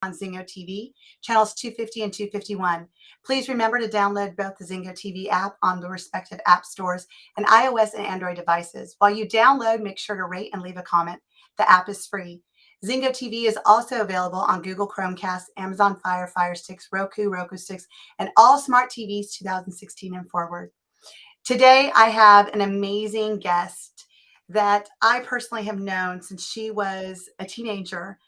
on Zingo TV, channels 250 and 251. Please remember to download both the Zingo TV app on the respective app stores and iOS and Android devices. While you download, make sure to rate and leave a comment. The app is free. Zingo TV is also available on Google Chromecast, Amazon Fire, Fire Sticks, Roku Sticks, and all smart TVs 2016 and forward. Today, I have an amazing guest that I personally have known since she was a teenager.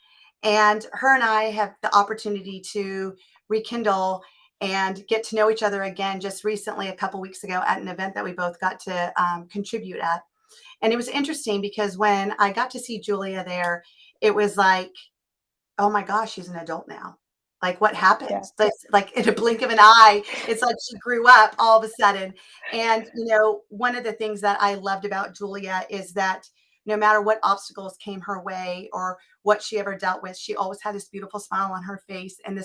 And her and I have the opportunity to rekindle and get to know each other again just recently, a couple weeks ago, at an event that we both got to contribute at. And it was interesting because when I got to see Julia there, it was like, oh my gosh, she's an adult now. Like what happened? Yeah. Like in a blink of an eye, it's like she grew up all of a sudden. And, one of the things that I loved about Julia is that no matter what obstacles came her way or what she ever dealt with, she always had this beautiful smile on her face. And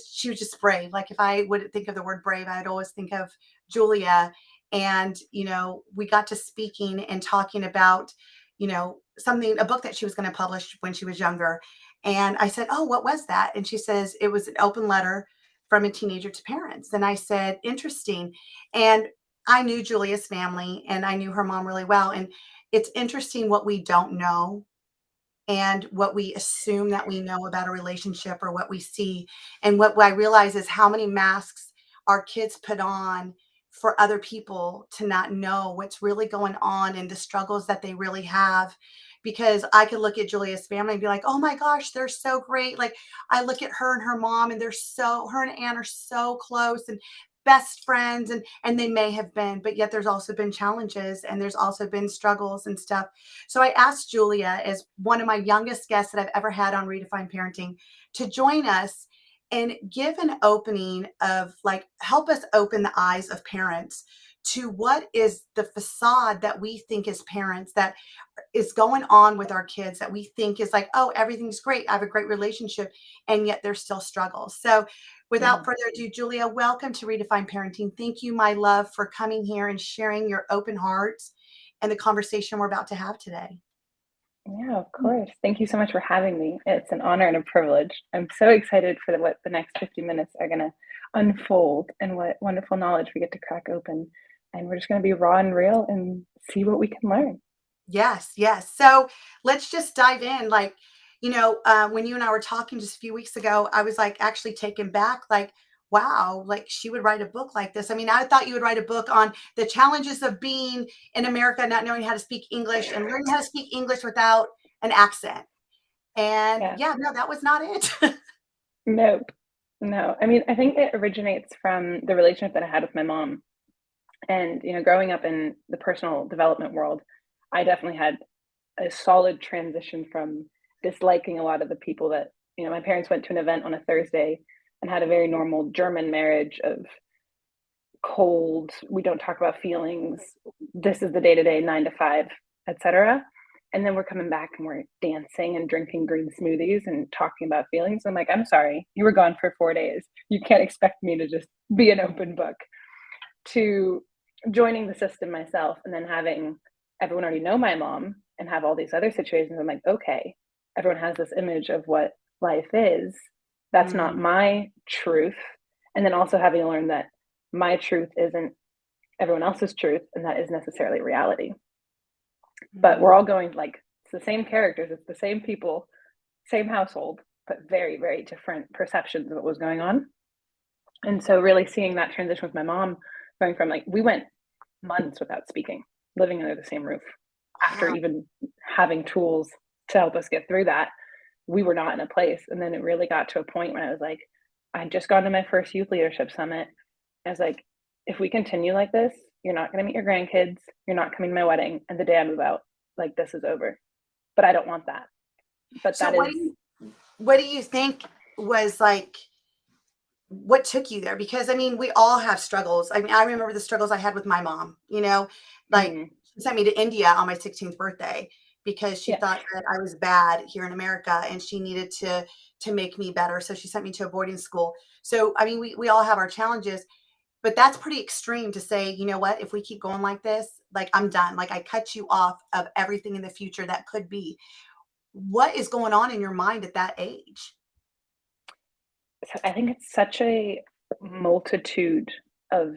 she was just brave. Like if I would think of the word brave, I'd always think of Julia. And, we got to speaking and talking about, a book that she was going to publish when she was younger. And I said, oh, what was that? And she says, it was an open letter from a teenager to parents. And I said, interesting. And I knew Julia's family and I knew her mom really well. And it's interesting what we don't know and what we assume that we know about a relationship or what we see. And what I realize is how many masks our kids put on for other people to not know what's really going on and the struggles that they really have. Because I could look at Julia's family and be like, oh my gosh, they're so great. Like I look at her and her mom and her and Anne are so close and best friends, and they may have been, but yet there's also been challenges and there's also been struggles and stuff. So I asked Julia, as one of my youngest guests that I've ever had on Redefine Parenting, to join us and give an opening of like, help us open the eyes of parents to what is the facade that we think as parents that is going on with our kids that we think is like, oh, everything's great. I have a great relationship. And yet there's still struggles. So without further ado, Julia, welcome to Redefine Parenting. Thank you, my love, for coming here and sharing your open heart and the conversation we're about to have today. Yeah, of course. Thank you so much for having me. It's an honor and a privilege. I'm so excited for what the next 50 minutes are going to unfold and what wonderful knowledge we get to crack open. And we're just going to be raw and real and see what we can learn. Yes, yes. So let's just dive in. Like, when you and I were talking just a few weeks ago, I was like actually taken back, like, wow, like she would write a book like this. I mean, I thought you would write a book on the challenges of being in America, not knowing how to speak English and learning how to speak English without an accent. And Yeah. yeah, no, that was not it. Nope. No. I mean, I think it originates from the relationship that I had with my mom. And, growing up in the personal development world, I definitely had a solid transition from disliking a lot of the people that, my parents went to an event on a Thursday and had a very normal German marriage of cold, we don't talk about feelings, this is the day-to-day 9 to 5, etc. And then we're coming back and we're dancing and drinking green smoothies and talking about feelings. I'm like, I'm sorry, you were gone for 4 days. You can't expect me to just be an open book. To joining the system myself and then having everyone already know my mom and have all these other situations. I'm like, okay, everyone has this image of what life is. That's not my truth. And then also having to learn that my truth isn't everyone else's truth, and that is necessarily reality. But we're all going, like, it's the same characters, it's the same people, same household, but very, very different perceptions of what was going on. And so really seeing that transition with my mom, going from like, we went months without speaking, living under the same roof. After even having tools to help us get through that, we were not in a place. And then it really got to a point when I was like, I'd just gone to my first youth leadership summit. I was like, if we continue like this, you're not going to meet your grandkids. You're not coming to my wedding. And the day I move out, like, this is over. But I don't want that. But So that is. what do you think was like, what took you there? Because I mean, we all have struggles. I mean, I remember the struggles I had with my mom, like she sent me to India on my 16th birthday because she thought that I was bad here in America and she needed to make me better. So she sent me to a boarding school. So, I mean, we all have our challenges, but that's pretty extreme to say, you know what, if we keep going like this, like I'm done. Like I cut you off of everything in the future that could be. What is going on in your mind at that age? So I think it's such a multitude of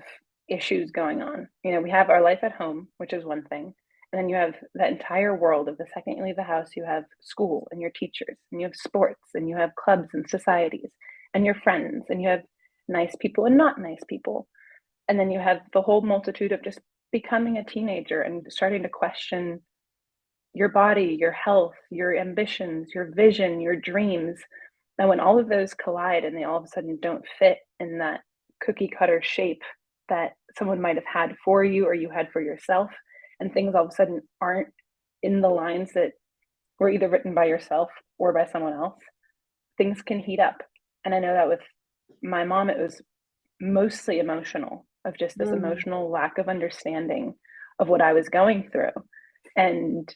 issues going on. You know, we have our life at home, which is one thing. And then you have that entire world of the second you leave the house, you have school and your teachers, and you have sports, and you have clubs and societies, and your friends, and you have nice people and not nice people. And then you have the whole multitude of just becoming a teenager and starting to question your body, your health, your ambitions, your vision, your dreams. And when all of those collide and they all of a sudden don't fit in that cookie cutter shape that someone might have had for you or you had for yourself, and things all of a sudden aren't in the lines that were either written by yourself or by someone else, things can heat up. And I know that with my mom, it was mostly emotional, of just this Mm, emotional lack of understanding of what I was going through. And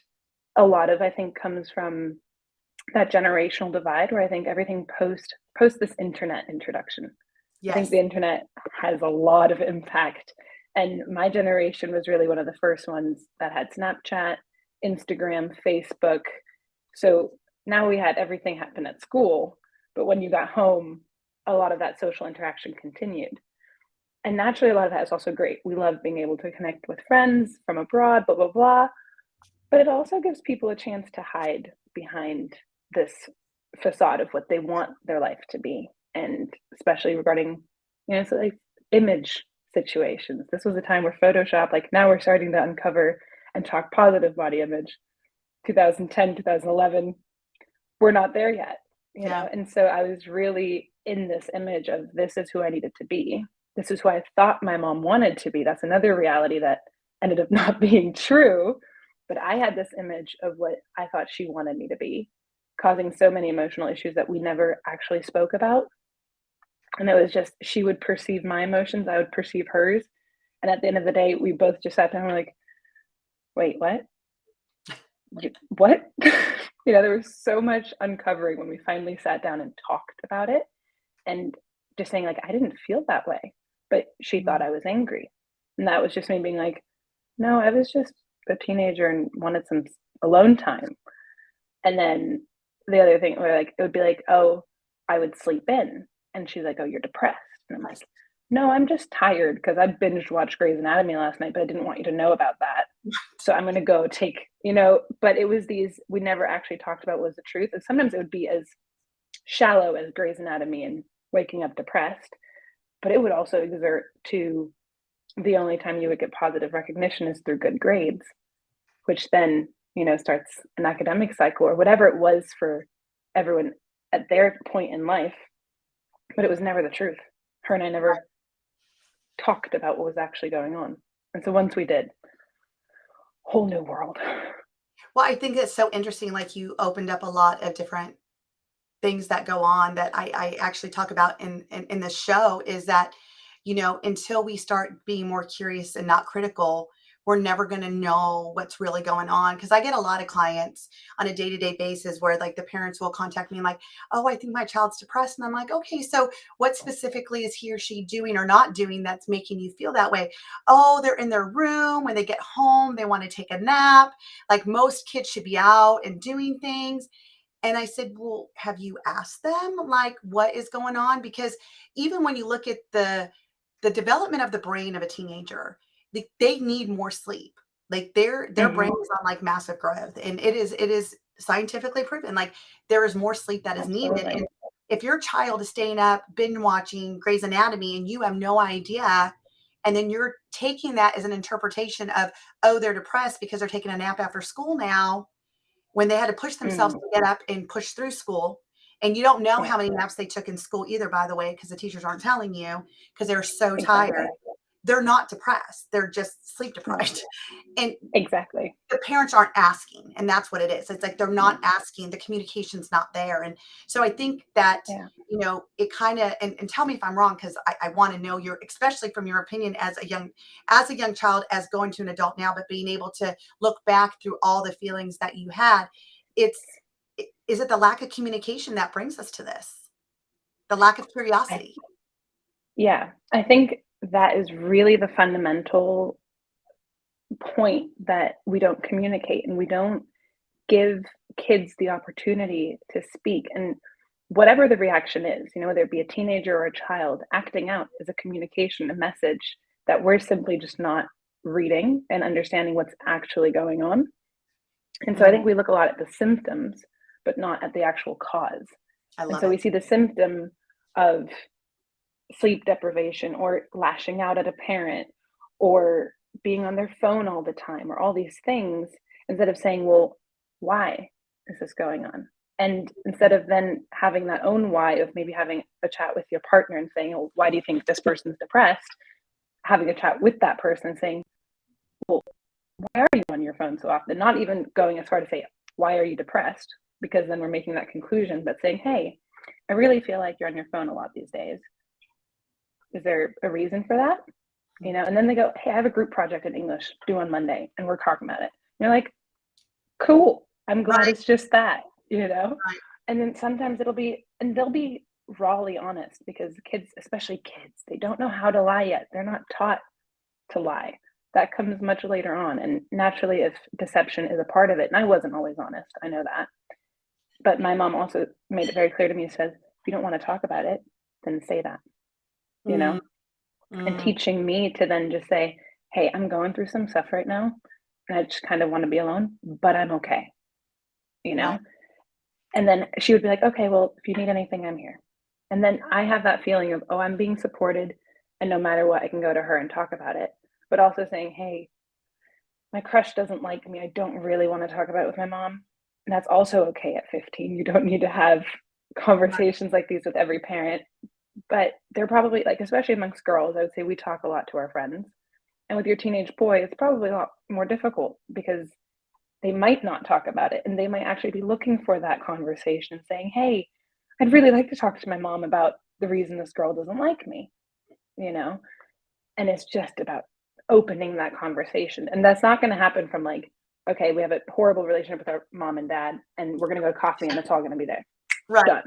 a lot of I think comes from that generational divide where I think everything post this internet introduction. I think the yes. internet has a lot of impact. And my generation was really one of the first ones that had Snapchat, Instagram, Facebook. So now we had everything happen at school, but when you got home, a lot of that social interaction continued. And naturally, a lot of that is also great. We love being able to connect with friends from abroad, blah, blah, blah. But it also gives people a chance to hide behind this facade of what they want their life to be. And especially regarding, so like image situations. This was a time where Photoshop, like now we're starting to uncover and talk positive body image. 2010, 2011, we're not there yet, Yeah. And so I was really in this image of this is who I needed to be. This is who I thought my mom wanted to be. That's another reality that ended up not being true. But I had this image of what I thought she wanted me to be, causing so many emotional issues that we never actually spoke about. And it was just, she would perceive my emotions, I would perceive hers. And at the end of the day, we both just sat down and were like, wait, what? What? There was so much uncovering when we finally sat down and talked about it, and just saying, like, I didn't feel that way, but she thought Mm, I was angry. And that was just me being like, no, I was just a teenager and wanted some alone time. And then the other thing where like it would be like, oh, I would sleep in. And she's like, oh, you're depressed. And I'm like, no, I'm just tired because I binged watched Grey's Anatomy last night, but I didn't want you to know about that. So I'm gonna go take, but it was these, we never actually talked about what was the truth. And sometimes it would be as shallow as Grey's Anatomy and waking up depressed, but it would also exert to the only time you would get positive recognition is through good grades, which then, starts an academic cycle or whatever it was for everyone at their point in life. But it was never the truth. Her and I right. never talked about what was actually going on. And so once we did, whole new world. Well, I think it's so interesting, like, you opened up a lot of different things that go on that I actually talk about in this show is that, until we start being more curious and not critical, we're never going to know what's really going on. Because I get a lot of clients on a day-to-day basis where like the parents will contact me and like, oh, I think my child's depressed. And I'm like, okay, so what specifically is he or she doing or not doing that's making you feel that way? Oh, they're in their room. When they get home, they want to take a nap. Like most kids should be out and doing things. And I said, well, have you asked them like what is going on? Because even when you look at the development of the brain of a teenager, they need more sleep. Like their brain Mm-hmm. is on like massive growth. And it is scientifically proven. Like there is more sleep that is needed. Absolutely. And if your child is staying up, binge watching Grey's Anatomy, and you have no idea, and then you're taking that as an interpretation of, oh, they're depressed because they're taking a nap after school now when they had to push themselves Mm, to get up and push through school. And you don't know yeah, how many naps they took in school either, by the way, because the teachers aren't telling you because they're so tired. exactly. They're not depressed. They're just sleep No, deprived. And exactly. the parents aren't asking. And that's what it is. It's like they're not No, asking. The communication's not there. And so I think that, yeah. it kind of, and tell me if I'm wrong, because I want to know your, especially from your opinion as a young child, as going to an adult now, but being able to look back through all the feelings that you had. It's, is it the lack of communication that brings us to this? The lack of I, curiosity. yeah, I think that is really the fundamental point, that we don't communicate and we don't give kids the opportunity to speak. And whatever the reaction is, whether it be a teenager or a child, acting out is a communication, a message that we're simply just not reading and understanding what's actually going on. And so I Mm, think we look a lot at the symptoms, but not at the actual cause. I And love so we it. see the symptom of sleep deprivation or lashing out at a parent or being on their phone all the time or all these things instead of saying, well, why is this going on? And instead of then having that own why of maybe having a chat with your partner and saying, oh, why do you think this person's depressed? Having a chat with that person and saying, why are you on your phone so often? Not even going as far to say, why are you depressed? Because then we're making that conclusion, but saying, hey, I really feel like you're on your phone a lot these days. Is there a reason for that? And then they go, hey, I have a group project in English due on Monday and we're talking about it. And you're like, cool. I'm glad Right, it's just that. right. And then sometimes they'll be rawly honest because kids, especially kids, they don't know how to lie yet. They're not taught to lie. That comes much later on. And naturally, if deception is a part of it, and I wasn't always honest, I know that. But my mom also made it very clear to me, says, if you don't want to talk about it, then say that, you Mm, know? And mm, teaching me to then just say, hey, I'm going through some stuff right now. And I just kind of want to be alone, but I'm okay, you right. know? And then she would be like, okay, well, if you need anything, I'm here. And then I have that feeling of, oh, I'm being supported. And no matter what, I can go to her and talk about it. But also saying, hey, my crush doesn't like me. I don't really want to talk about it with my mom. And that's also okay at 15. You don't need to have Right. conversations like these with every parent. But they're probably like, especially amongst girls, I would say we talk a lot to our friends. And with your teenage boy, it's probably a lot more difficult because they might not talk about it and they might actually be looking for that conversation saying, hey, I'd really like to talk to my mom about the reason this girl doesn't like me, you know? And it's just about opening that conversation. And that's not going to happen from like, okay, we have a horrible relationship with our mom and dad and we're going to go to coffee and it's all going to be there. Right, Done.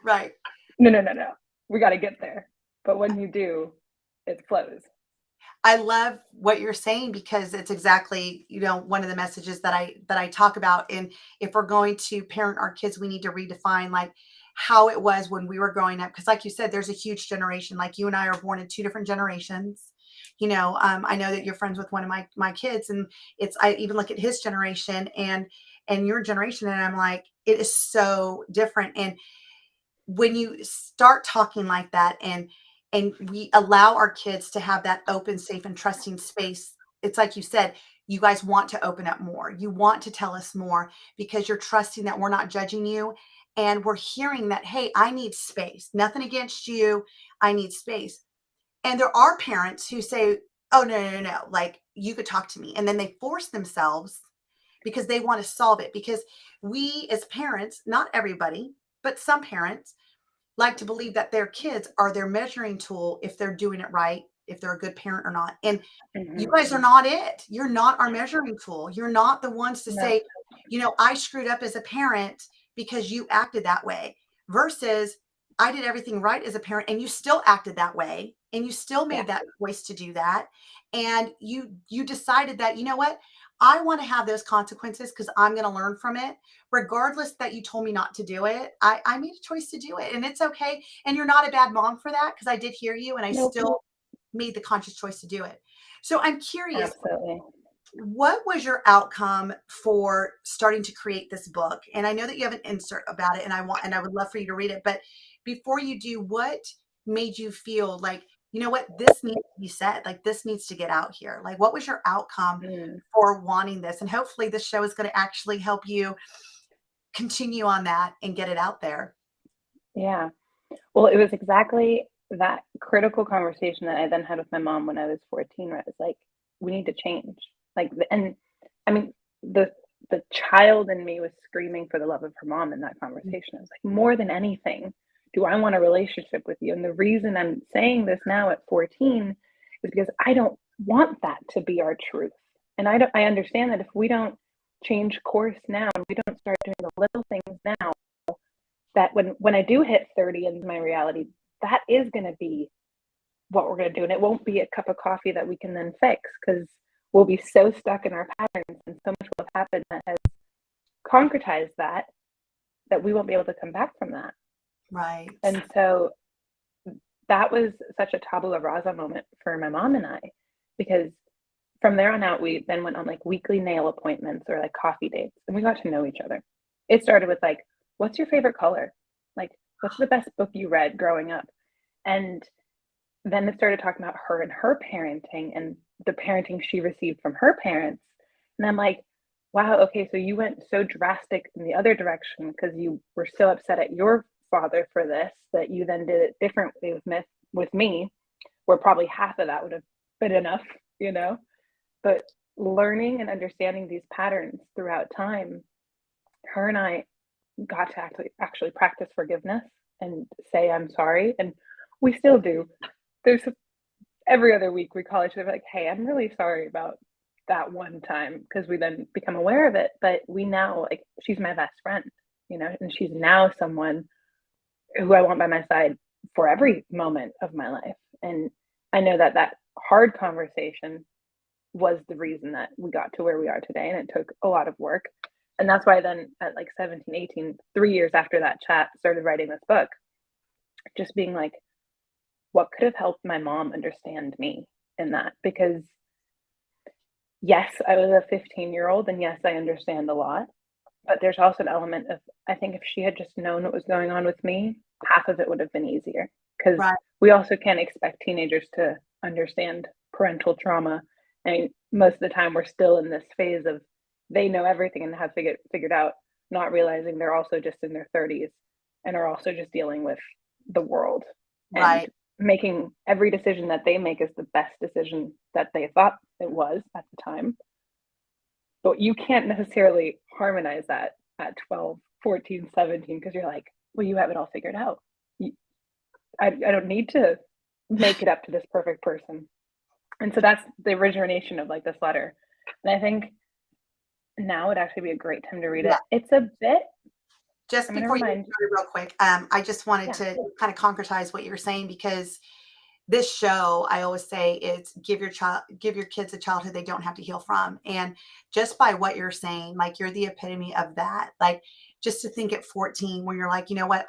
right. No, no, no, no. We got to get there. But when you do, it flows. I love what you're saying because it's exactly, one of the messages that I talk about. And if we're going to parent our kids, we need to redefine like how it was when we were growing up. Because, like you said, there's a huge generation. Like you and I are born in two different generations. I know that you're friends with one of my kids, and I even look at his generation and your generation, and I'm like, it is so different. And when you start talking like that and we allow our kids to have that open, safe, and trusting space, it's like you said, you guys want to open up more. You want to tell us more because you're trusting that we're not judging you. And we're hearing that, hey, I need space. Nothing against you. I need space. And there are parents who say, oh, no, no, no, no. Like, you could talk to me. And then they force themselves because they want to solve it. Because we, as parents, not everybody, but some parents, like to believe that their kids are their measuring tool if they're doing it right, if they're a good parent or not. And you Mm-hmm. guys are not it. You're not our measuring tool. You're not the ones to No, say, I screwed up as a parent because you acted that way, versus I did everything right as a parent and you still acted that way and you still yeah, made that choice to do that. And you decided that, you know what? I want to have those consequences because I'm going to learn from it regardless that you told me not to do it. I made a choice to do it and it's okay. And you're not a bad mom for that because I did hear you and I nope, still made the conscious choice to do it. So I'm curious, absolutely. what was your outcome for starting to create this book? And I know that you have an insert about it and I would love for you to read it, but before you do, what made you feel like, you know what, this needs to be said, like this needs to get out here? Like what was your outcome Mm, for wanting this? And hopefully this show is going to actually help you continue on that and get it out there. yeah. Well, it was exactly that critical conversation that I then had with my mom when I was 14, where I was like, we need to change. And I mean, the the child in me was screaming for the love of her mom in that conversation. I was like, more than anything, do I want a relationship with you? And the reason I'm saying this now at 14 is because I don't want that to be our truth. And I understand that if we don't change course now and we don't start doing the little things now, that when I do hit 30 in my reality, that is going to be what we're going to do. And it won't be a cup of coffee that we can then fix because we'll be so stuck in our patterns and so much will have happened that has concretized that we won't be able to come back from that. Right. And so that was such a tabula rasa moment for my mom and I, because from there on out, we then went on like weekly nail appointments or like coffee dates, and we got to know each other. It started with like, what's your favorite color? Like, what's the best book you read growing up? And then it started talking about her and her parenting and the parenting she received from her parents. And I'm like, wow, okay, so you went so drastic in the other direction because you were so upset at your father for this that you then did it differently with me, where probably half of that would have been enough, you know? But learning and understanding these patterns throughout time, her and I got to actually practice forgiveness and say I'm sorry, and we still do. There's every other week we call each other like, "Hey, I'm really sorry about that one time," because we then become aware of it. But we now like she's my best friend, you know, and she's now someone who I want by my side for every moment of my life. And I know that that hard conversation was the reason that we got to where we are today, and it took a lot of work. And that's why then at like 17, 18, 3 years after that chat, started writing this book, just being like, what could have helped my mom understand me in that? Because yes, I was a 15-year-old, and yes, I understand a lot, but there's also an element of, I think if she had just known what was going on with me, half of it would have been easier. Because Right. we also can't expect teenagers to understand parental trauma. I mean, most of the time we're still in this phase of they know everything and have figured out, not realizing they're also just in their 30s and are also just dealing with the world and Right. making every decision that they make is the best decision that they thought it was at the time. But you can't necessarily harmonize that at 12, 14, 17 because you're like, well, you have it all figured out. I don't need to make it up to this perfect person. And so that's the origination of like this letter. And I think now would actually be a great time to read Yeah. it. It's a bit, Just I'm going to before you get remind, started real quick, I just wanted yeah, to kind of concretize what you're saying because this show, I always say, it's give your kids a childhood they don't have to heal from. And just by what you're saying, like you're the epitome of that. Like just to think at 14, when you're like, you know what,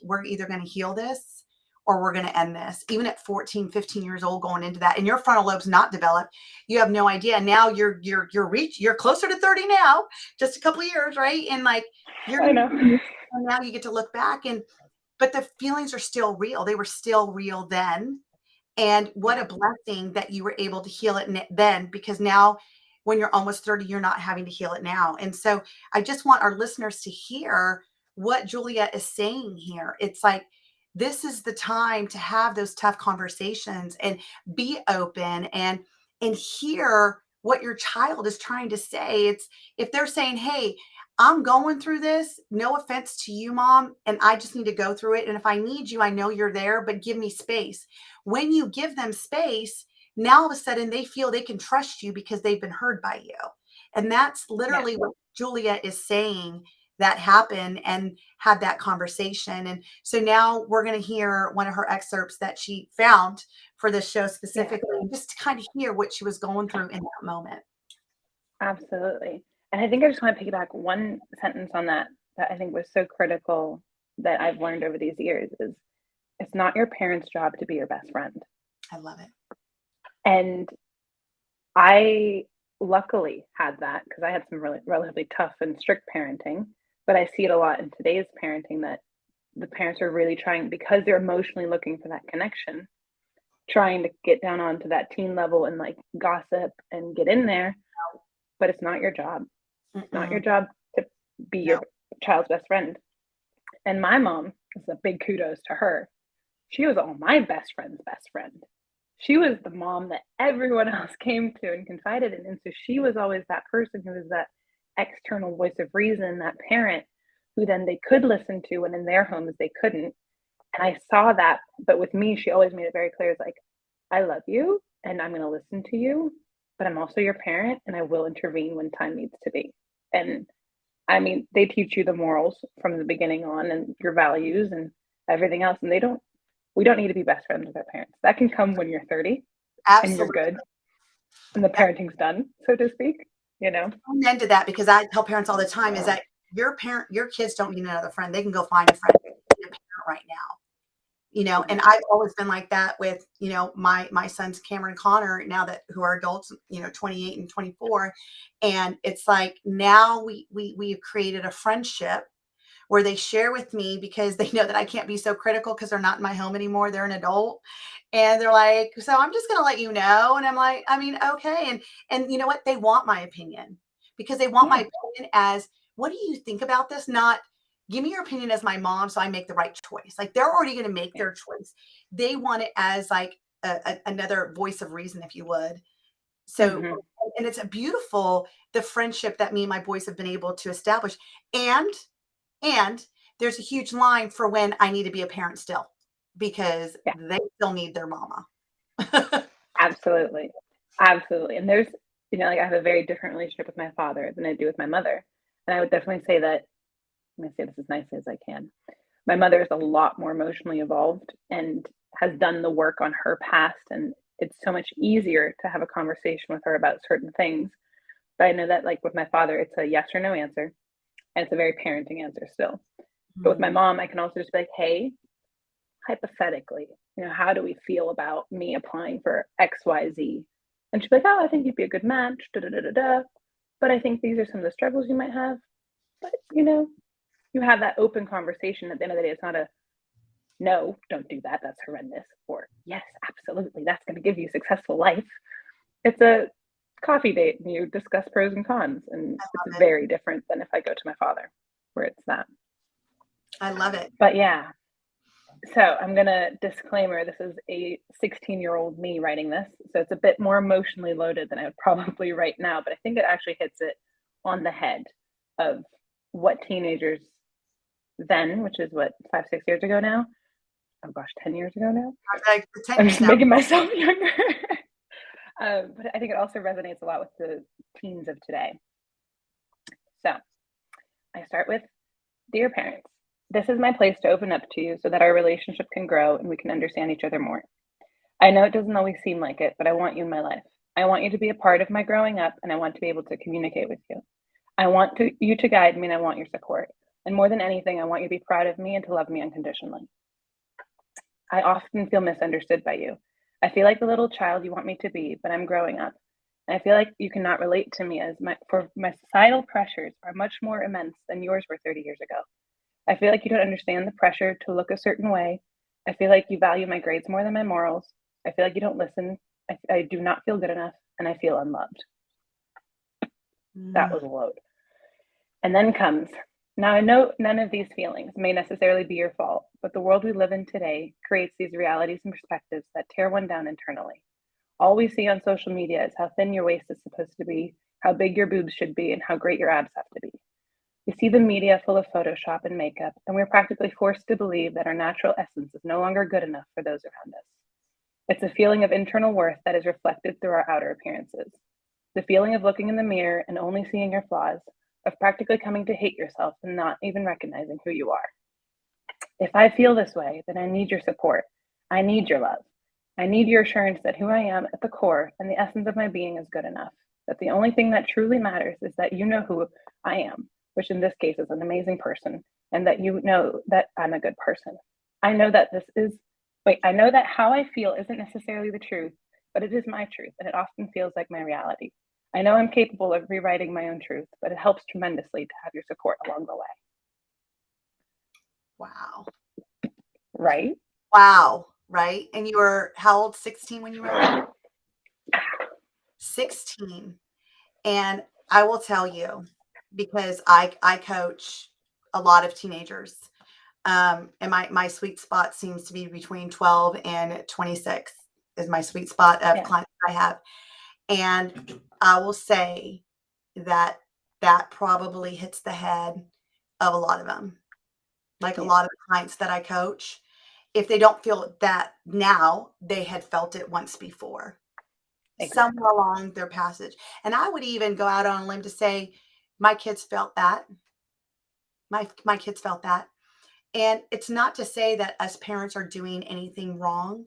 we're either going to heal this or we're going to end this. Even at 14, 15 years old, going into that, and your frontal lobe's not developed, you have no idea. Now you're closer to 30 now, just a couple of years, right? And like you're I know. and now you get to look back but the feelings are still real. They were still real then. And what a Yeah, blessing that you were able to heal it then, because now when you're almost 30, you're not having to heal it now. And so I just want our listeners to hear what Julia is saying here. It's like, this is the time to have those tough conversations and be open and hear what your child is trying to say. It's if they're saying, hey, I'm going through this, no offense to you, mom, and I just need to go through it. And if I need you, I know you're there, but give me space. When you give them space, now all of a sudden they feel they can trust you because they've been heard by you. And that's yeah, literally what Julia is saying that happened and had that conversation. And so now we're going to hear one of her excerpts that she found for this show yeah, specifically, just to kind of hear what she was going through in that moment. absolutely. And I think I just want to piggyback one sentence on that that I think was so critical that I've learned over these years is it's not your parents' job to be your best friend. I love it. And I luckily had that because I had some really relatively tough and strict parenting, but I see it a lot in today's parenting that the parents are really trying because they're emotionally looking for that connection, trying to get down onto that teen level and like gossip and get in there, but it's not your job. It's not your Mm-mm. job to be your No. child's best friend. And my mom is a big kudos to her. She was all my best friend's best friend. She was the mom that everyone else came to and confided in. And so she was always that person who was that external voice of reason, that parent who then they could listen to when in their homes they couldn't. And I saw that. But with me, she always made it very clear it's like, I love you and I'm going to listen to you, but I'm also your parent and I will intervene when time needs to be. And I mean, they teach you the morals from the beginning on and your values and everything else. And we don't need to be best friends with our parents. That can come when you're 30 and you're Absolutely. good and the parenting's done, so to speak, you know? Amen to that because I tell parents all the time is that your kids don't need another friend. They can go find a friend right now. And I've Exactly. always been like that with, my sons, Cameron and Connor, now that who are adults, 28 and 24. And it's like now we've created a friendship where they share with me because they know that I can't be so critical because they're not in my home anymore. They're an adult. And they're like, so I'm just going to let you know. And I'm like, I mean, okay. And you know what? They want my opinion because they want my Yeah. opinion as, what do you think about this? Not give me your opinion as my mom so I make the right choice. Like they're already going to make Yeah. their choice. They want it as like another voice of reason, if you would. So, Hmm. and it's a beautiful, the friendship that me and my boys have been able to establish. And and there's a huge line for when I need to be a parent still because Yeah. they still need their mama. Absolutely. Absolutely. And there's, like I have a very different relationship with my father than I do with my mother. And I would definitely say that, I'm going to say this as nicely as I can. My mother is a lot more emotionally evolved and has done the work on her past. And it's so much easier to have a conversation with her about certain things. But I know that, like with my father, it's a yes or no answer. And it's a very parenting answer still. But with my Mm, mom, I can also just be like, hey, hypothetically, how do we feel about me applying for XYZ? And she'd be like, oh, I think you'd be a good match, da da da da da. But I think these are some of the struggles you might have. But, you have that open conversation. At the end of the day, it's not a no, don't do that. That's horrendous. Or yes, absolutely. That's going to give you a successful life. It's a coffee date and you discuss pros and cons. And it's love it. very different than if I go to my father, where it's that. I love it. But yeah, so I'm gonna disclaimer, this is a 16-year-old me writing this. So it's a bit more emotionally loaded than I would probably write now, but I think it actually hits it on the head of what teenagers then, which is what, 5, 6 years ago now? Oh gosh, 10 years ago now? I was like, the 10 I'm years just now. making myself younger. But I think it also resonates a lot with the teens of today. So I start with, dear parents, this is my place to open up to you so that our relationship can grow and we can understand each other more. I know it doesn't always seem like it, but I want you in my life. I want you to be a part of my growing up, and I want to be able to communicate with you. You to guide me, and I want your support. And more than anything, I want you to be proud of me and to love me unconditionally. I often feel misunderstood by you. I feel like the little child you want me to be, but I'm growing up. And I feel like you cannot relate to me for my societal pressures are much more immense than yours were 30 years ago. I feel like you don't understand the pressure to look a certain way. I feel like you value my grades more than my morals. I feel like you don't listen. I do not feel good enough, and I feel unloved. That Mm, was a load. And then comes, now I know none of these feelings may necessarily be your fault, but the world we live in today creates these realities and perspectives that tear one down internally. All we see on social media is how thin your waist is supposed to be, how big your boobs should be, and how great your abs have to be. We see the media full of Photoshop and makeup, and we're practically forced to believe that our natural essence is no longer good enough for those around us. It's a feeling of internal worth that is reflected through our outer appearances. The feeling of looking in the mirror and only seeing your flaws, of practically coming to hate yourself and not even recognizing who you are. If I feel this way, then I need your support. I need your love. I need your assurance that who I am at the core and the essence of my being is good enough. That the only thing that truly matters is that you know who I am, which in this case is an amazing person, and that you know that I'm a good person. I know that this is, I know that how I feel isn't necessarily the truth, but it is my truth, and it often feels like my reality. I know I'm capable of rewriting my own truth, but it helps tremendously to have your support along the way. wow. Right? Wow. Right. And you were how old? 16 when you wrote that? 16. And I will tell you, because I coach a lot of teenagers. And my sweet spot seems to be between 12 and 26 is my sweet spot of Yeah. clients I have. And I will say that that probably hits the head of a lot of them. Like a Yeah. lot of the clients that I coach, if they don't feel that now, they had felt it once before, somewhere Exactly. along their passage. And I would even go out on a limb to say, my kids felt that. My kids felt that. And it's not to say that us parents are doing anything wrong.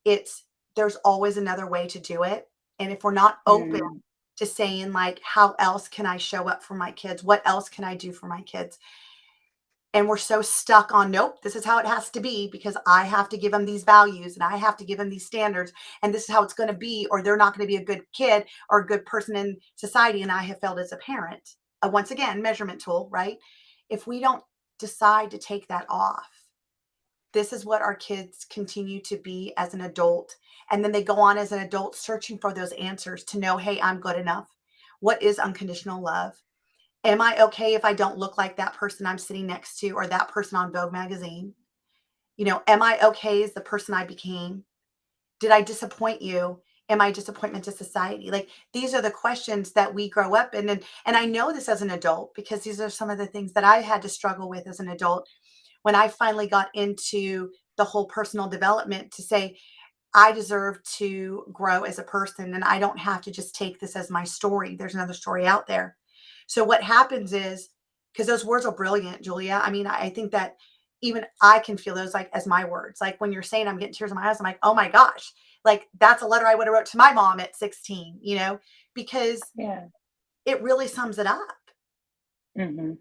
It's there's always another way to do it. And if we're not open Mm, to saying like, how else can I show up for my kids? What else can I do for my kids? And we're so stuck on, nope, this is how it has to be because I have to give them these values and I have to give them these standards. And this is how it's going to be, or they're not going to be a good kid or a good person in society. And I have failed as a parent. Once again, measurement tool, right? If we don't decide to take that off, this is what our kids continue to be as an adult. And then they go on as an adult searching for those answers to know, hey, I'm good enough. What is unconditional love? Am I okay if I don't look like that person I'm sitting next to or that person on Vogue magazine? Am I okay as the person I became? Did I disappoint you? Am I a disappointment to society? Like these are the questions that we grow up in. And I know this as an adult because these are some of the things that I had to struggle with as an adult when I finally got into the whole personal development to say, I deserve to grow as a person and I don't have to just take this as my story. There's another story out there. So what happens is, because those words are brilliant, Julia. I mean, I think that even I can feel those like as my words. Like when you're saying I'm getting tears in my eyes, I'm like, oh my gosh, like that's a letter I would have wrote to my mom at 16, because Yeah. it really sums it up. Mhm.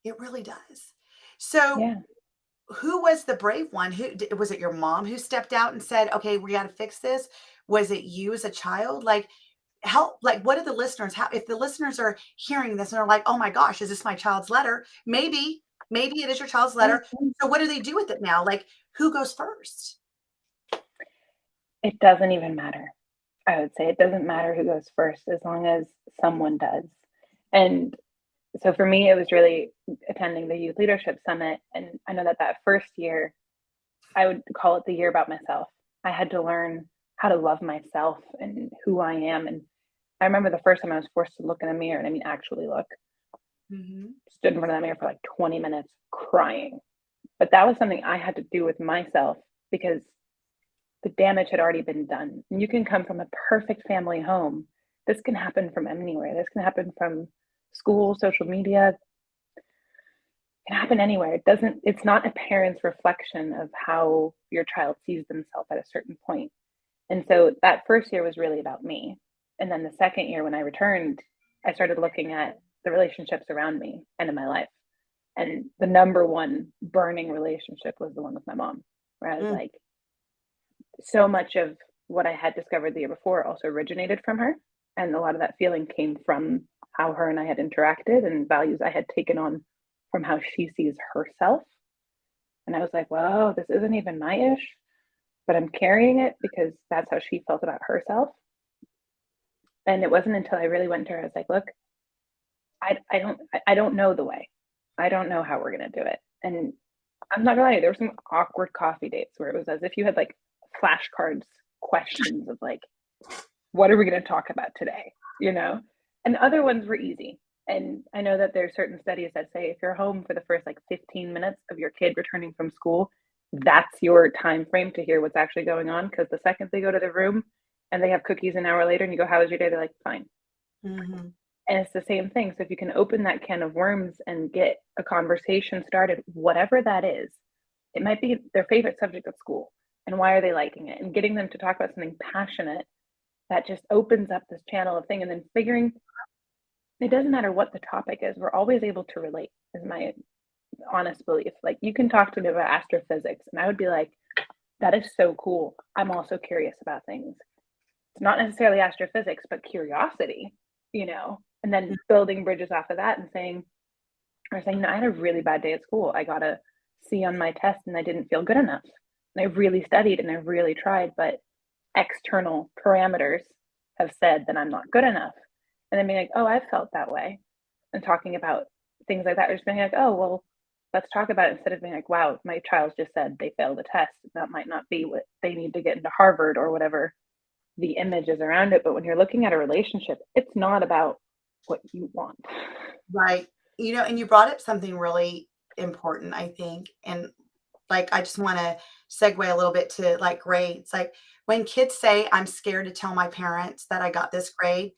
It really does. So Yeah. who was the brave one? Was it your mom who stepped out and said, okay, we got to fix this? Was it you as a child? Like, help, like, what are the listeners, how, if the listeners are hearing this and are like, oh my gosh, is this my child's letter? Maybe it is your child's Yeah. letter. So what do they do with it now? Like, who goes first? It doesn't even matter. I would say it doesn't matter who goes first as long as someone does. And so for me, it was really attending the Youth Leadership Summit. And I know that that first year, I would call it the year about myself. I had to learn how to love myself and who I am. And I remember the first time I was forced to look in a mirror, and I mean, actually look, Hmm. stood in front of that mirror for like 20 minutes crying. But that was something I had to do with myself because the damage had already been done. And you can come from a perfect family home. This can happen from anywhere. This can happen from school, social media, can happen anywhere. It's not a parent's reflection of how your child sees themselves at a certain point. And so that first year was really about me. And then the second year when I returned, I started looking at the relationships around me and in my life. And the number one burning relationship was the one with my mom, where I was Mm, like, so much of what I had discovered the year before also originated from her. And a lot of that feeling came from how her and I had interacted and values I had taken on from how she sees herself. And I was like, whoa, this isn't even my ish, but I'm carrying it because that's how she felt about herself. And it wasn't until I really went to her, I was like, look, I don't know the way. I don't know how we're gonna do it. And I'm not gonna lie, there were some awkward coffee dates where it was as if you had like flashcards questions of like, what are we gonna talk about today? You know? And other ones were easy. And I know that there's certain studies that say if you're home for the first like 15 minutes of your kid returning from school, that's your time frame to hear what's actually going on. Because the second they go to their room and they have cookies an hour later and you go, how was your day? They're like, fine. mhm. And it's the same thing. So if you can open that can of worms and get a conversation started, whatever that is, it might be their favorite subject at school. And why are they liking it? And getting them to talk about something passionate that just opens up this channel of thing and then figuring it doesn't matter what the topic is, we're always able to relate, is my honest belief. Like you can talk to me about astrophysics, and I would be like, that is so cool. I'm also curious about things. It's not necessarily astrophysics, but curiosity, and then building bridges off of that and saying, no, I had a really bad day at school. I got a C on my test and I didn't feel good enough. And I really studied and I really tried, but external parameters have said that I'm not good enough. And then being like, oh, I've felt that way. And talking about things like that, or just being like, oh, well, let's talk about it instead of being like, wow, my child just said they failed the test. That might not be what they need to get into Harvard or whatever the image is around it. But when you're looking at a relationship, it's not about what you want. Right. And you brought up something really important, I think. And like, I just want to segue a little bit to like grades. Like, when kids say, I'm scared to tell my parents that I got this grade,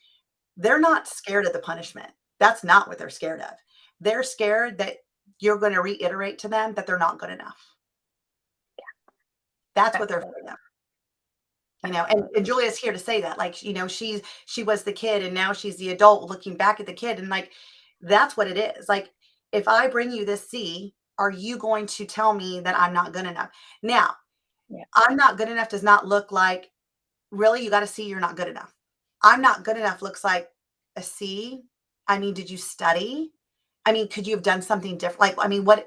they're not scared of the punishment. That's not what they're scared of. They're scared that you're going to reiterate to them that they're not good enough. That's what they're Absolutely. afraid of. And Absolutely. Julia's here to say that, like, she was the kid and now she's the adult looking back at the kid, and like that's what it is. Like, if I bring you this C, are you going to tell me that I'm not good enough? Now, Yeah. I'm not good enough does not look like, really, you got to see you're not good enough. I'm not good enough looks like a C. I mean, did you study? I mean, could you have done something different? Like, I mean, like,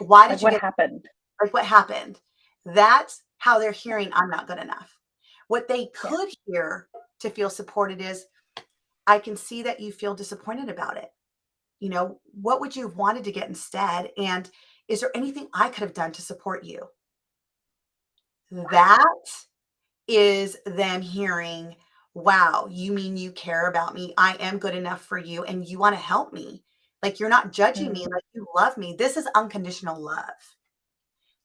why Like did you what get, happened? like, what happened? That's how they're hearing I'm not good enough. What they Yeah. could hear to feel supported is, I can see that you feel disappointed about it. What would you have wanted to get instead? And is there anything I could have done to support you? That is them hearing, wow, you mean you care about me? I am good enough for you and you want to help me. Like you're not judging me, Mm, like you love me. This is unconditional love.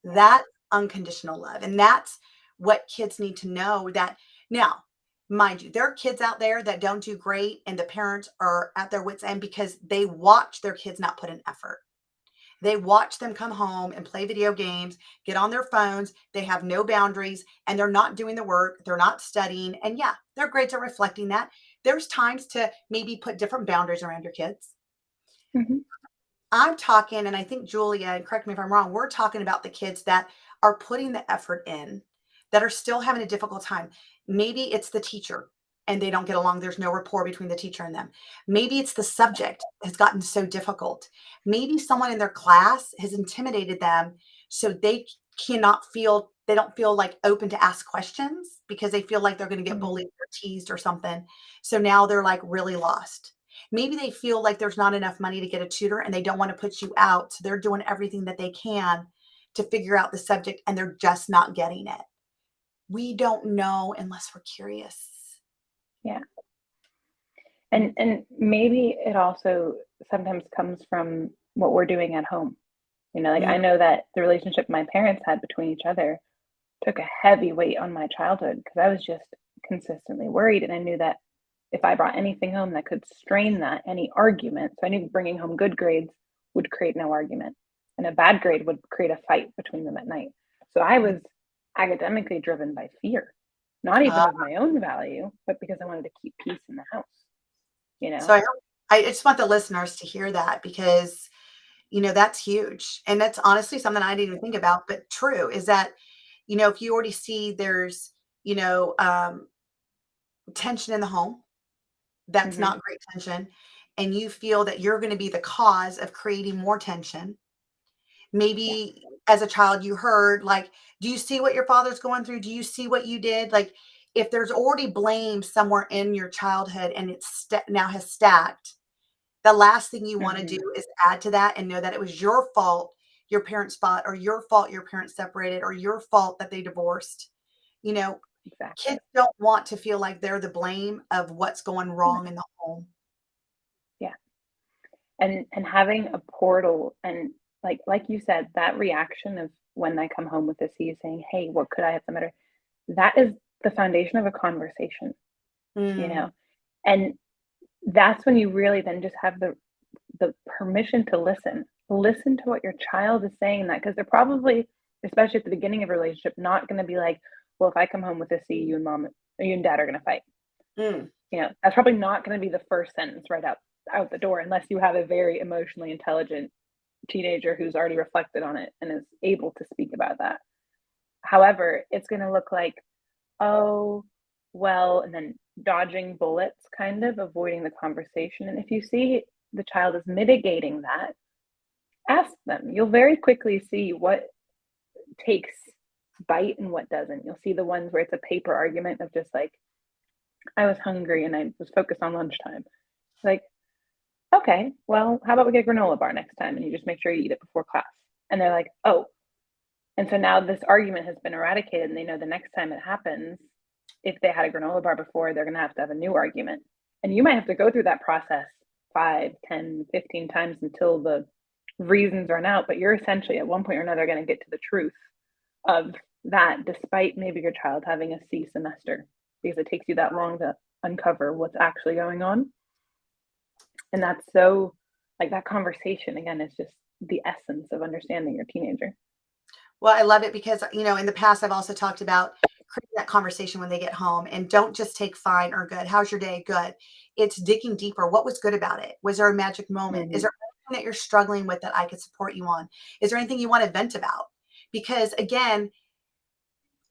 yeah. That's unconditional love. And that's what kids need to know that now, mind you, there are kids out there that don't do great and the parents are at their wits' end because they watch their kids not put in effort. They watch them come home and play video games, get on their phones. They have no boundaries and they're not doing the work. They're not studying. And yeah, their grades are reflecting that. There's times to maybe put different boundaries around your kids. Mhm. I'm talking, and I think Julia, and correct me if I'm wrong, we're talking about the kids that are putting the effort in, that are still having a difficult time. Maybe it's the teacher and they don't get along. There's no rapport between the teacher and them. Maybe it's the subject has gotten so difficult. Maybe someone in their class has intimidated them so they don't feel like open to ask questions because they feel like they're going to get Mm, bullied or teased or something. So now they're like really lost. Maybe they feel like there's not enough money to get a tutor and they don't want to put you out. So they're doing everything that they can to figure out the subject and they're just not getting it. We don't know unless we're curious. yeah. And maybe it also sometimes comes from what we're doing at home. Like Mm, I know that the relationship my parents had between each other took a heavy weight on my childhood because I was just consistently worried. And I knew that if I brought anything home that could strain that, any argument, so I knew bringing home good grades would create no argument. And a bad grade would create a fight between them at night. So I mm. was academically driven by fear, not Uh, even of my own value, but because I wanted to keep peace in the house, you so know? I just want the listeners to hear that because, that's huge. And that's honestly something I didn't even think about, but true is that, if you already see there's, you know, um, tension in the home, that's Hmm. not great tension. And you feel that you're going to be the cause of creating more tension. Yeah. Maybe as a child you heard like, "Do you see what your father's going through? Do you see what you did?" Like, if there's already blame somewhere in your childhood and it's now has stacked, the last thing you wanna do Hmm. is add to that and know that it was your fault your parents fought, or your fault your parents separated, or your fault that they divorced. You know, Exactly. kids don't want to feel like they're the blame of what's going No. wrong in the home. Yeah. And having a portal and like you said, that reaction of when I come home with a C saying, "Hey, what could I have done better?" That is the foundation of a conversation, you know? Mm, And that's when you really then just have the permission to listen. Listen to what your child is saying that because they're probably, especially at the beginning of a relationship, not gonna be like, "Well, if I come home with a C, you and mom or you and dad are gonna fight." mm. That's probably not gonna be the first sentence right out the door unless you have a very emotionally intelligent teenager who's already reflected on it and is able to speak about that. However, it's gonna look like, "Oh, well," and then dodging bullets, kind of avoiding the conversation, and if you see the child is mitigating that, ask them. You'll very quickly see what takes bite and what doesn't. You'll see the ones where it's a paper argument of just like, "I was hungry and I was focused on lunchtime." Like, "Okay, well, how about we get a granola bar next time and you just make sure you eat it before class?" And they're like, "Oh." And so now this argument has been eradicated and they know the next time it happens, if they had a granola bar before, they're going to have a new argument. And you might have to go through that process 5, 10, 15 times until the reasons run out. But you're essentially at one point or another going to get to the truth of that, despite maybe your child having a C semester, because it takes you that long to uncover what's actually going on. And that's so, like, that conversation again is just the essence of understanding your teenager. Well, I love it because, in the past, I've also talked about creating that conversation when they get home and don't just take fine or good. How's your day? Good. It's digging deeper. What was good about it? Was there a magic moment? Is Hmm. there that you're struggling with that I could support you on? Is there anything you want to vent about? Because again,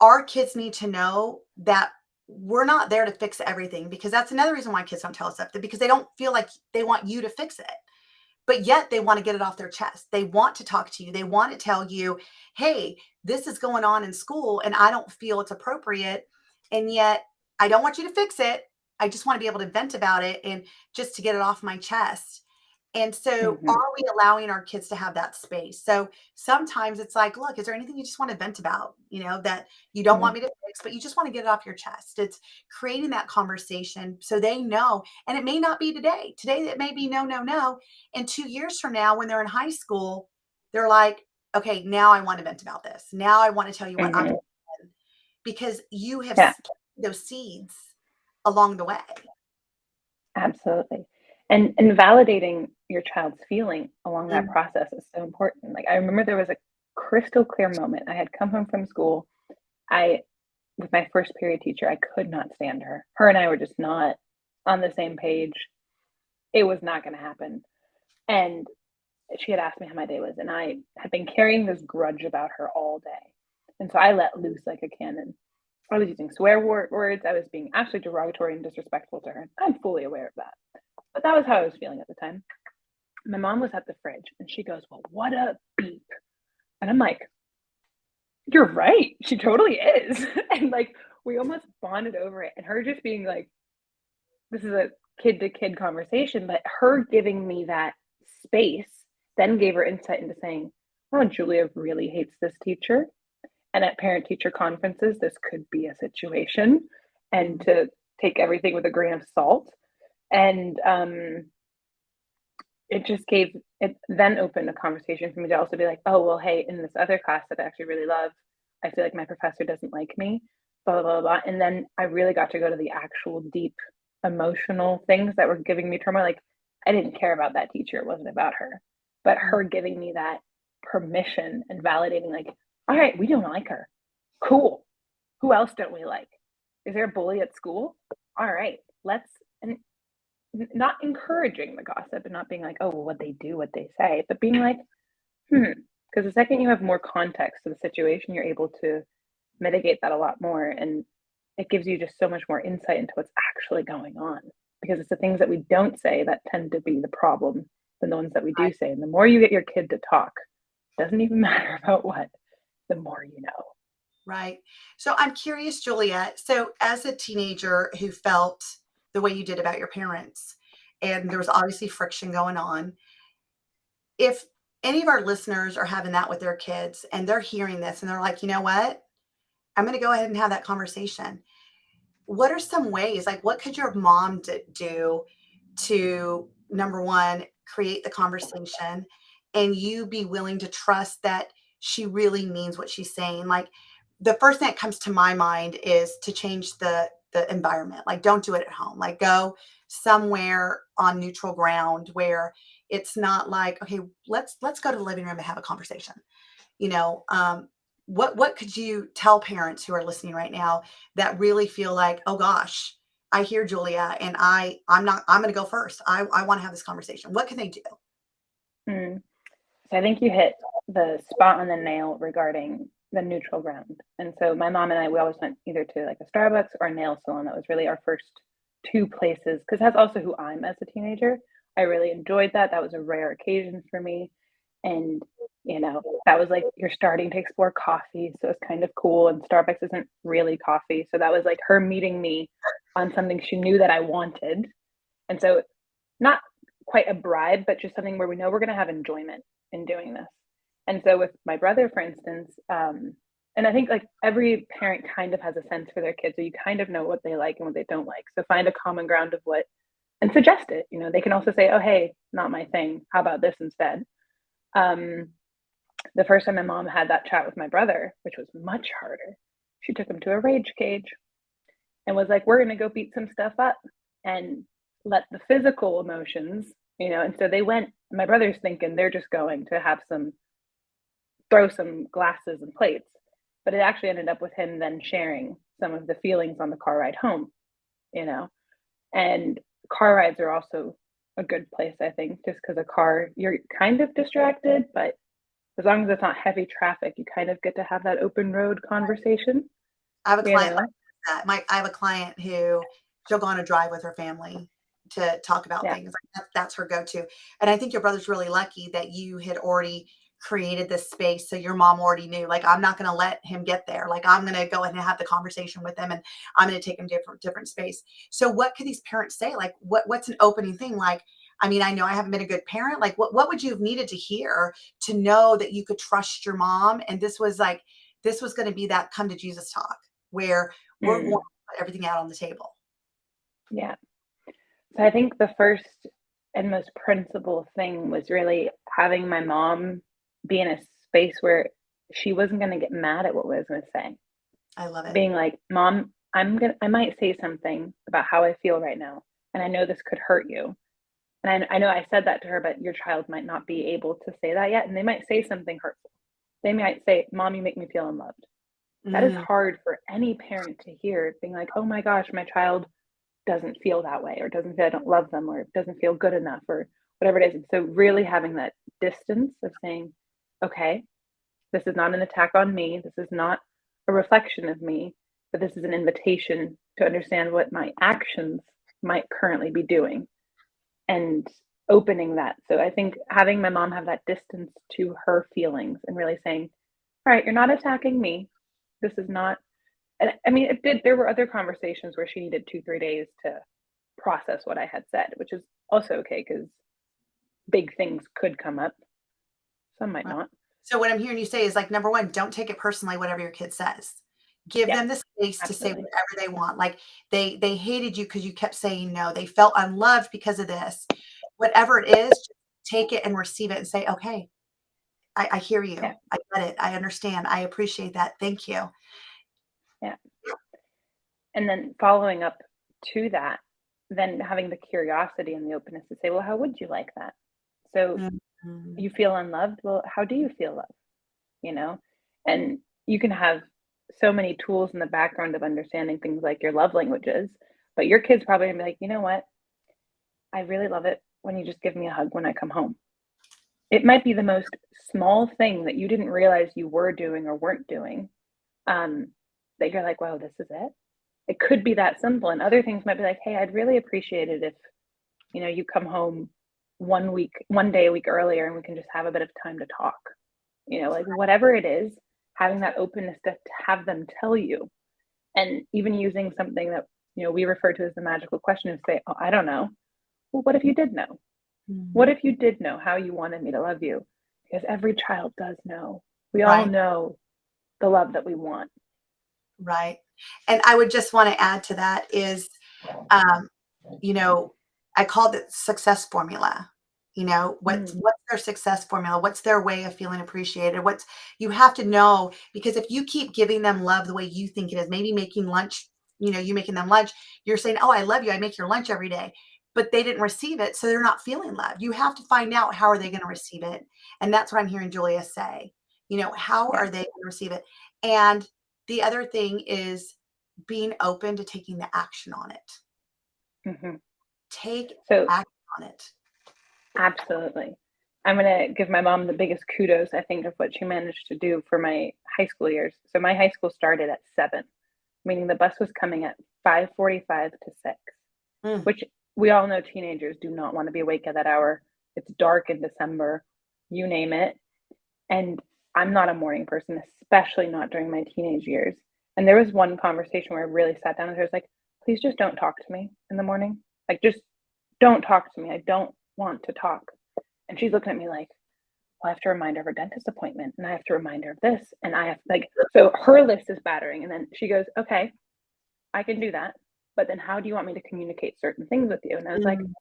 our kids need to know that we're not there to fix everything, because that's another reason why kids don't tell us stuff, because they don't feel like they want you to fix it. But yet they want to get it off their chest. They want to talk to you. They want to tell you, hey, this is going on in school and I don't feel it's appropriate. And yet I don't want you to fix it. I just want to be able to vent about it and just to get it off my chest. And so, Mhm. are we allowing our kids to have that space? So sometimes it's like, look, is there anything you just want to vent about, that you don't Mhm. want me to fix, but you just want to get it off your chest? It's creating that conversation so they know. And it may not be today. Today, it may be no, no, no. And 2 years from now, when they're in high school, they're like, okay, now I want to vent about this. Now I want to tell you what I'm Mhm. doing, because you have Yeah. those seeds along the way. Absolutely. And validating your child's feeling along that Mm, process is so important. Like, I remember there was a crystal clear moment. I had come home from school. I With my first period teacher, I could not stand her. Her and I were just not on the same page. It was not gonna happen. And she had asked me how my day was, and I had been carrying this grudge about her all day. And so I let loose like a cannon. I was using words. I was being absolutely derogatory and disrespectful to her. I'm fully aware of that. But that was how I was feeling at the time. My mom was at the fridge and she goes, "Well, what a beep." And I'm like, "You're right. She totally is." And like we almost bonded over it. And her just being like, this is a kid to kid conversation, but her giving me that space then gave her insight into saying, "Oh, Julia really hates this teacher. And at parent teacher conferences, this could be a situation." And mm, to take everything with a grain of salt. And it just gave it then opened a conversation for me to also be like, "Oh, well, hey, in this other class that I actually really love, I feel like my professor doesn't like me, blah, blah, blah, blah." And then I really got to go to the actual deep emotional things that were giving me turmoil. Like, I didn't care about that teacher. It wasn't about her. But mm, her giving me that permission and validating, like, all right, we don't like her. Cool. Who else don't we like? Is there a bully at school? All right, let's, and not encouraging the gossip and not being like, oh, well, what they do, what they say, but being like, hmm, because the second you have more context to the situation, you're able to mitigate that a lot more. And it gives you just so much more insight into what's actually going on. Because it's the things that we don't say that tend to be the problem than the ones that we do right, say. And the more you get your kid to talk, doesn't even matter about what, the more you know. right. So I'm curious, Juliet. So as a teenager who felt the way you did about your parents, and there was obviously friction going on, if any of our listeners are having that with their kids and they're hearing this and they're like, you know what? I'm going to go ahead and have that conversation. What are some ways, like what could your mom do to, number one, create the conversation and you be willing to trust that she really means what she's saying? Like the first thing that comes to my mind is to change the environment. Like don't do it at home. Like go somewhere on neutral ground where it's not like, okay, let's go to the living room and have a conversation. you know um, what could you tell parents who are listening right now that really feel like, oh gosh, I hear Julia and I'm going to go first. I want to have this conversation. What can they do? Mm. So I think you hit the spot on the nail regarding the neutral ground. And so my mom and I, we always went either to like a Starbucks or a nail salon. That was really our first two places because that's also who I'm as a teenager. I really enjoyed that. That was a rare occasion for me. And, that was like you're starting to explore coffee. So it's kind of cool. And Starbucks isn't really coffee. So that was like her meeting me on something she knew that I wanted. And so not quite a bribe, but just something where we know we're going to have enjoyment in doing this. And so with my brother, for instance, and I think like every parent kind of has a sense for their kids, so you kind of know what they like and what they don't like. So find a common ground of what and suggest it. They can also say, "Oh, hey, not my thing. How about this instead?" Um, the first time my mom had that chat with my brother, which was much harder, she took him to a rage cage and was like, "We're going to go beat some stuff up and let the physical emotions, And so they went, my brother's thinking they're just going to have throw some glasses and plates. But it actually ended up with him then sharing some of the feelings on the car ride home, you know? And car rides are also a good place, I think, just because a car, you're kind of distracted, but as long as it's not heavy traffic, you kind of get to have that open road conversation, I have a you client like know? that. I have a client who she'll go on a drive with her family to talk about Yeah. things. Like that's her go-to. And I think your brother's really lucky that you had already created this space so your mom already knew, like, I'm not going to let him get there. Like, I'm going to go ahead and have the conversation with him, and I'm going to take him to different space. So what could these parents say? Like, what's an opening thing? Like, I mean, I know I haven't been a good parent. Like, what would you have needed to hear to know that you could trust your mom? And this was going to be that come to Jesus talk where we're going to Mm, put everything out on the table. yeah. So I think the first and most principal thing was really having my mom be in a space where she wasn't gonna get mad at what I was gonna say. I love it. Being like, "Mom, I might say something about how I feel right now, and I know this could hurt you. And I know I said that to her, but your child might not be able to say that yet, and they might say something hurtful. They might say, 'Mom, you make me feel unloved.' That is Mm, hard for any parent to hear, being like, 'Oh my gosh, my child doesn't feel that way or doesn't feel I don't love them or doesn't feel good enough or whatever it is.' And so really having that distance of saying, okay, this is not an attack on me. This is not a reflection of me, but this is an invitation to understand what my actions might currently be doing and opening that. So I think having my mom have that distance to her feelings and really saying, all right, you're not attacking me. This is not, and I mean, it did, there were other conversations where she needed 2, 3 days to process what I had said, which is also okay because big things could come up. Some might right. not. So what I'm hearing you say is like, number one, don't take it personally, whatever your kid says. Give Yes, them the space to say absolutely. whatever they want. Like they hated you because you kept saying no. They felt unloved because of this. Whatever it is, just take it and receive it and say, okay, I hear Yeah, you. I get it. I understand. I appreciate that. Thank you. yeah. And then following up to that, then having the curiosity and the openness to say, well, how would you like that? So Mhm. you feel unloved? Well, how do you feel loved? You know? And you can have so many tools in the background of understanding things like your love languages, but your kid's probably gonna be like, you know what? I really love it when you just give me a hug when I come home. It might be the most small thing that you didn't realize you were doing or weren't doing, um, that you're like, "Wow, this is it?" It could be that simple, and other things might be like, "Hey, I'd really appreciate it if, you come home 1 day a week earlier, and we can just have a bit of time to talk." Like, whatever it is, having that openness to have them tell you, and even using something that, we refer to as the magical question and say, "Oh, I don't know." Well, what if you did know? What Mhm. if you did know how you wanted me to love you? Because every child does know. We all Right. know the love that we want. Right. And I would just want to add to that is, um, you know, I called it success formula. Mm, What's their success formula? What's their way of feeling appreciated? What's you have to know because if you keep giving them love the way you think it is, maybe making lunch, you making them lunch, you're saying, "Oh, I love you. I make your lunch every day." But they didn't receive it, so they're not feeling loved. You have to find out how are they going to receive it. And that's what I'm hearing Julia say. How yeah. are they going to receive it? And the other thing is being open to taking the action on it. Mhm. Take So, action on it. absolutely. I'm gonna give my mom the biggest kudos, I think, of what she managed to do for my high school years. So my high school started at 7, meaning the bus was coming at 5:45 to 6, Mm, which we all know teenagers do not wanna be awake at that hour. It's dark in December, you name it. And I'm not a morning person, especially not during my teenage years. And there was one conversation where I really sat down with her. I was like, please just don't talk to me in the morning. Like, just don't talk to me. I don't want to talk. And she's looking at me like, well, I have to remind her of her dentist appointment and I have to remind her of this. And I have like, so her list is battering. And then she goes, okay, I can do that. But then how do you want me to communicate certain things with you? And I was like, mm,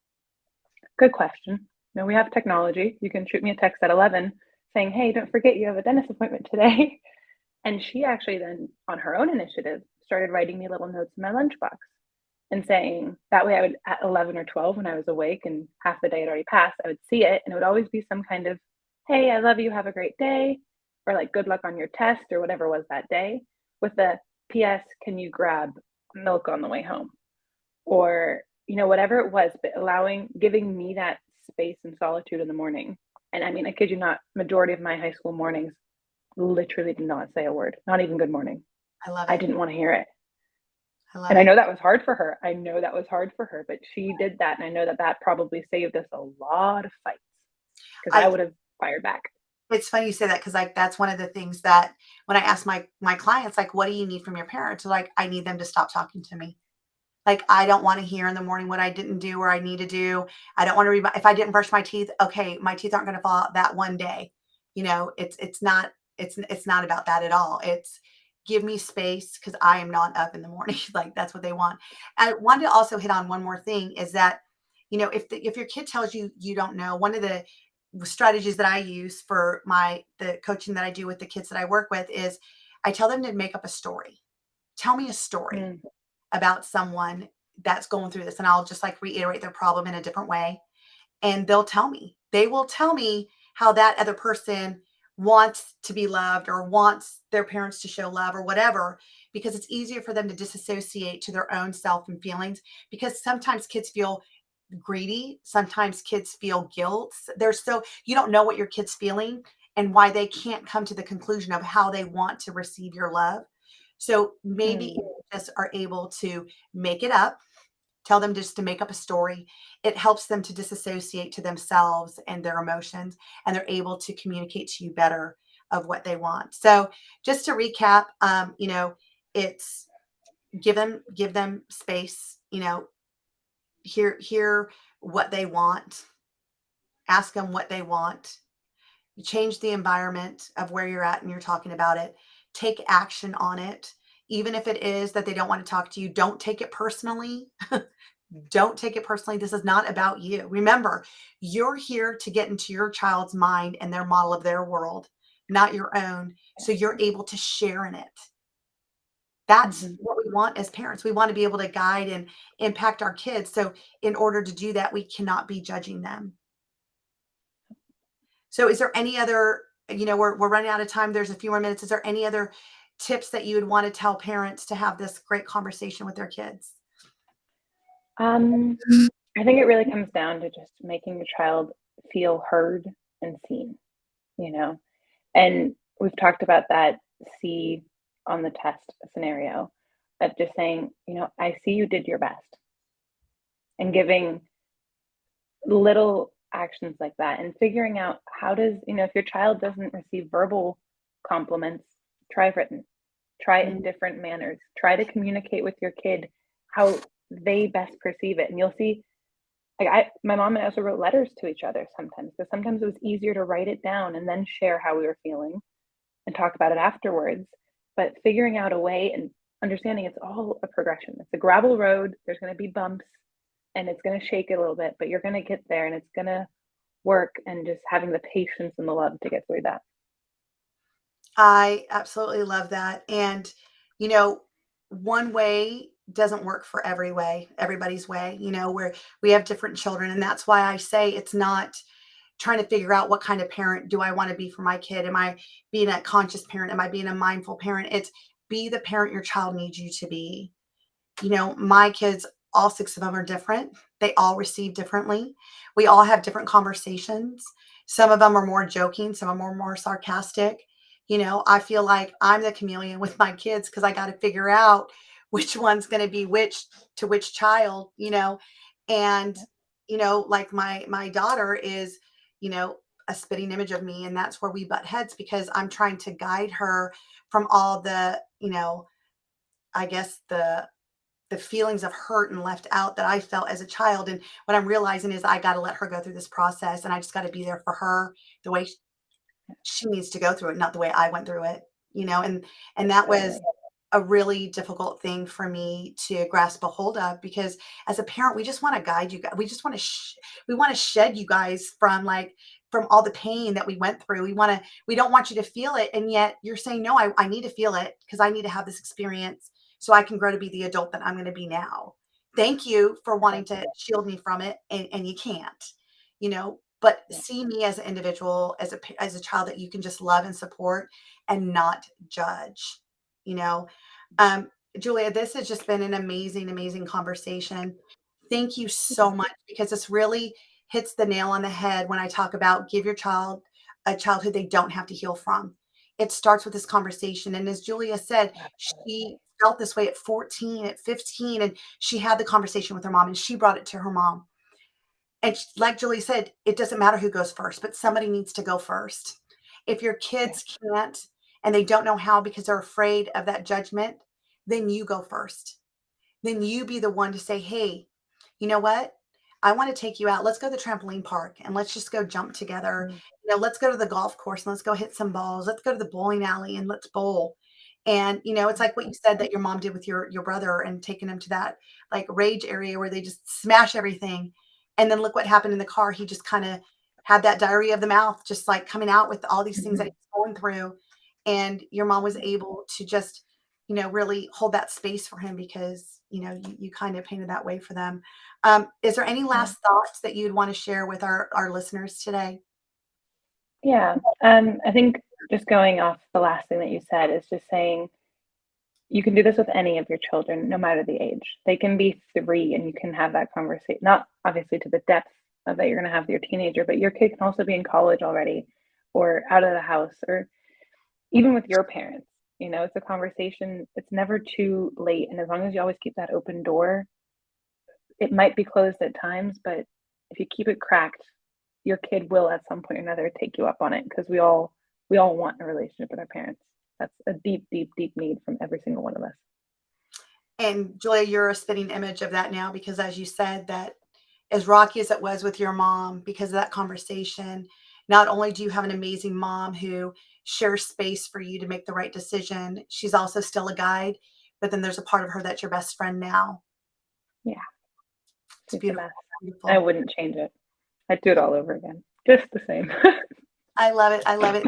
good question. We have technology. You can shoot me a text at 11 saying, hey, don't forget you have a dentist appointment today. And she actually then, on her own initiative, started writing me little notes in my lunchbox and saying that way I would, at 11 or 12, when I was awake and half the day had already passed, I would see it and it would always be some kind of, hey, I love you, have a great day, or like good luck on your test or whatever was that day, with the PS, can you grab milk on the way home? Or, whatever it was, but giving me that space and solitude in the morning. And I mean, I kid you not, majority of my high school mornings literally did not say a word, not even good morning. I love I it. didn't want to hear it. I love And I it. know that was hard for her. I know that was hard for her, but she did that. And I know that that probably saved us a lot of fights because I I would have fired back. It's funny you say that because like that's one of the things that when I ask my clients, like, what do you need from your parents? They're like, I need them to stop talking to me. Like, I don't want to hear in the morning what I didn't do or I need to do. I don't want to read if I didn't brush my teeth, okay, my teeth aren't going to fall out that one day. It's not it's not about that at all. It's give me space because I am not up in the morning. Like that's what they want. I wanted to also hit on one more thing is that, if your kid tells you you don't know, one of the strategies that I use for the coaching that I do with the kids that I work with is I tell them to make up a story. Tell me a story Mm, about someone that's going through this, and I'll just like reiterate their problem in a different way, and they will tell me how that other person wants to be loved or wants their parents to show love or whatever, because it's easier for them to disassociate to their own self and feelings, because sometimes kids feel greedy, sometimes kids feel guilt. There's so you don't know what your kid's feeling and why they can't come to the conclusion of how they want to receive your love. So maybe if mm, you just are able to make it up, tell them just to make up a story. It helps them to disassociate to themselves and their emotions, and they're able to communicate to you better of what they want. So just to recap, it's give them space, hear what they want, ask them what they want, you change the environment of where you're at and you're talking about it, take action on it. Even if it is that they don't want to talk to you, don't take it personally. Don't take it personally. This is not about you. Remember, you're here to get into your child's mind and their model of their world, not your own. So you're able to share in it. That's mhm. what we want as parents. We want to be able to guide and impact our kids. So in order to do that, we cannot be judging them. So is there any other, we're running out of time. There's a few more minutes. Is there any other tips that you would want to tell parents to have this great conversation with their kids? Um, I think it really comes down to just making the child feel heard and seen, you know? And we've talked about that C on the test scenario of just saying, I see you did your best and giving little actions like that and figuring out if your child doesn't receive verbal compliments, try written, try it in Mm, different manners, try to communicate with your kid how they best perceive it. And you'll see, like my mom and I also wrote letters to each other sometimes because sometimes it was easier to write it down and then share how we were feeling and talk about it afterwards. But figuring out a way and understanding it's all a progression. It's a gravel road. There's going to be bumps and it's going to shake a little bit, but you're going to get there and it's going to work. And just having the patience and the love to get through that. I absolutely love that. And, you know, one way doesn't work for everybody's way, where we have different children. And that's why I say it's not trying to figure out what kind of parent do I want to be for my kid. Am I being a conscious parent? Am I being a mindful parent? It's be the parent your child needs you to be. My kids, all six of them are different. They all receive differently. We all have different conversations. Some of them are more joking, some of them are more sarcastic. I feel like I'm the chameleon with my kids because I got to figure out which one's going to be which to which child, and like my daughter is, you know, a spitting image of me, and that's where we butt heads because I'm trying to guide her from all the, I guess the feelings of hurt and left out that I felt as a child. And what I'm realizing is I got to let her go through this process and I just got to be there for her the way she needs to go through it, not the way I went through it, and that was Totally. a really difficult thing for me to grasp a hold of because as a parent, we just want to guide you guys. We just want to we want to shed you guys from all the pain that we went through. We don't want you to feel it. And yet you're saying, no, I need to feel it because I need to have this experience so I can grow to be the adult that I'm going to be now. Thank you for wanting to shield me from it. And you can't, but Yeah. see me as an individual, as a child that you can just love and support and not judge, you know. um, Julia, this has just been an amazing, amazing conversation. Thank you Yeah. so much because this really hits the nail on the head when I talk about give your child a childhood they don't have to heal from. It starts with this conversation. And as Julia said, she Absolutely. felt this way at 14, at 15, and she had the conversation with her mom and she brought it to her mom. And like Julie said, it doesn't matter who goes first, but somebody needs to go first. If your Yeah. kids can't and they don't know how because they're afraid of that judgment, then you go first. Then you be the one to say, hey, you know what? I want to take you out. Let's go to the trampoline park and let's just go jump together. Mm. Let's go to the golf course and let's go hit some balls. Let's go to the bowling alley and let's bowl. And it's like what you said that your mom did with your brother and taking him to that like rage area where they just smash everything. And then look what happened in the car. He just kind of had that diarrhea of the mouth, just like coming out with all these things that Mhm. he's going through. And your mom was able to just really hold that space for him because, you kind of painted that way for them. Is there any Yeah. last thoughts that you'd want to share with our listeners today? Yeah. I think just going off the last thing that you said is just saying you can do this with any of your children, no matter the age. They can be 3 and you can have that conversation, not obviously to the depth of that you're gonna have with your teenager, but your kid can also be in college already or out of the house or even with your parents. It's a conversation. It's never too late, and as long as you always keep that open door, it might be closed at times, but if you keep it cracked, your kid will at some point or another take you up on it because we all want a relationship with our parents. That's a deep, deep, deep need from every single one of us. And Julia, you're a spitting image of that now because as you said that as rocky as it was with your mom because of that conversation, not only do you have an amazing mom who shares space for you to make the right decision, she's also still a guide, but then there's a part of her that's your best friend now. Yeah, It's she's the beautiful, best. I beautiful. wouldn't change it. I'd do it all over again, just the same. I love it. I love it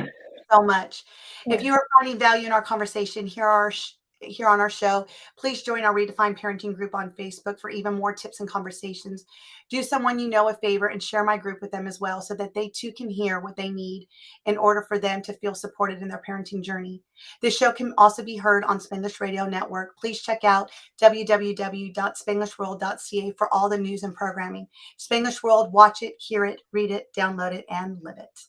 so much. If Yeah. you are finding value in our conversation here on our show, please join our Redefine Parenting group on Facebook for even more tips and conversations. Do someone you know a favor and share my group with them as well so that they too can hear what they need in order for them to feel supported in their parenting journey. This show can also be heard on Spanglish Radio Network. Please check out www.spanglishworld.ca for all the news and programming. Spanglish World, watch it, hear it, read it, download it, and live it.